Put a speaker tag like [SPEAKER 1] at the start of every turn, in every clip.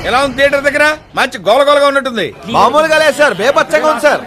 [SPEAKER 1] ఎలా ఉంది థియేటర్ దగ్గర? మంచి గోలగోలగా ఉన్నట్టుంది.
[SPEAKER 2] మామూలుగా లేదు సార్, బేపచ్చంగా ఉంది సార్.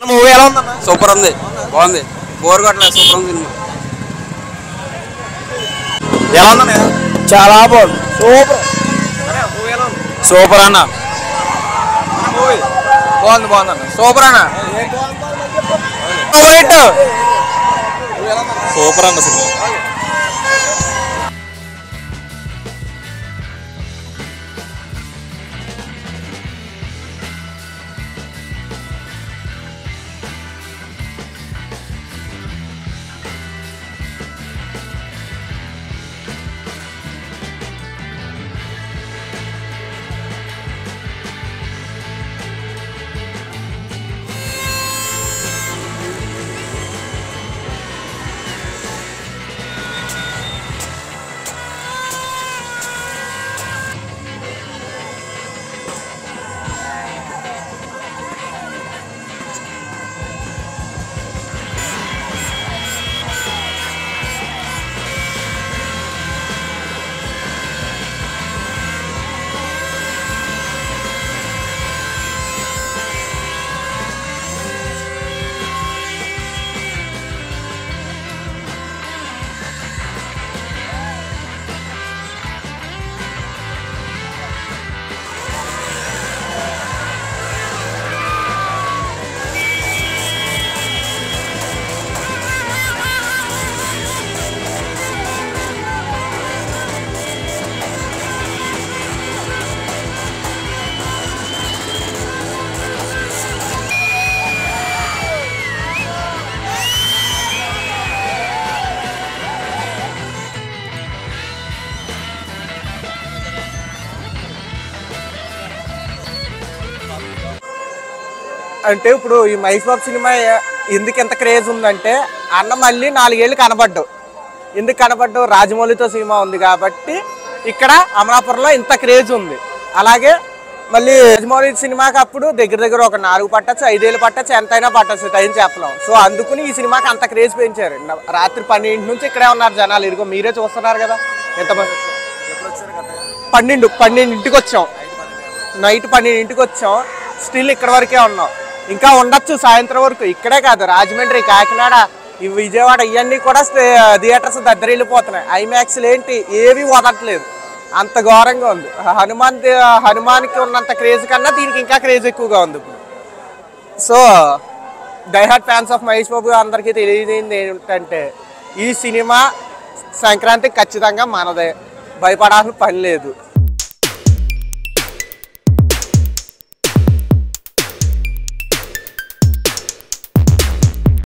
[SPEAKER 3] మూవీ ఎలా ఉందన్న? సూపర్ ఉంది, బాగుంది, బోర్ కొట్టలేదు, సూపర్ ఉంది సినిమా. ఎలా ఉందన్న? చాలా బాగుంది, సూపర్ సూపర్ అన్న. బాగుంది బాగుంది అన్న, సూపర్ అన్న, సూపర్ అన్న సినిమా.
[SPEAKER 4] అంటే ఇప్పుడు ఈ మహేష్ బాబు సినిమా ఎందుకు ఎంత క్రేజ్ ఉందంటే అన్న మళ్ళీ 4 ఏళ్ళు కనబడ్డు. ఎందుకు కనబడ్డు? రాజమౌళితో సినిమా ఉంది కాబట్టి ఇక్కడ అమలాపురంలో ఇంత క్రేజ్ ఉంది. అలాగే మళ్ళీ రాజమౌళి సినిమాకి అప్పుడు దగ్గర దగ్గర ఒక 4 పట్టచ్చు, 5 ఏళ్ళు పట్టచ్చు, ఎంతైనా పట్టచ్చు, టైం చెప్పలేం. సో అందుకుని ఈ సినిమాకి అంత క్రేజ్ పెంచారు. రాత్రి 12 నుంచి ఇక్కడే ఉన్నారు జనాలు. ఇదిగో మీరే చూస్తున్నారు కదా ఎంతమంది. 12ంటికి వచ్చాం, నైట్ 12ంటికి వచ్చాం, స్టిల్ ఇక్కడ వరకే ఉన్నాం. ఇంకా ఉండొచ్చు సాయంత్రం వరకు. ఇక్కడే కాదు, రాజమండ్రి, కాకినాడ, ఈ విజయవాడ ఇవన్నీ కూడా థియేటర్స్ దద్దరిల్లిపోతున్నాయి. ఐమాక్స్లు ఏంటి ఏవి వదలట్లేదు, అంత ఘోరంగా ఉంది. హనుమాన్కి ఉన్నంత క్రేజ్ కన్నా దీనికి ఇంకా క్రేజ్ ఎక్కువగా ఉంది ఇప్పుడు. So diehard fans of Mahesh Babu అందరికీ తెలియజేయండి ఏంటంటే ఈ సినిమా సంక్రాంతికి ఖచ్చితంగా మనదే, భయపడాల్సిన పని లేదు.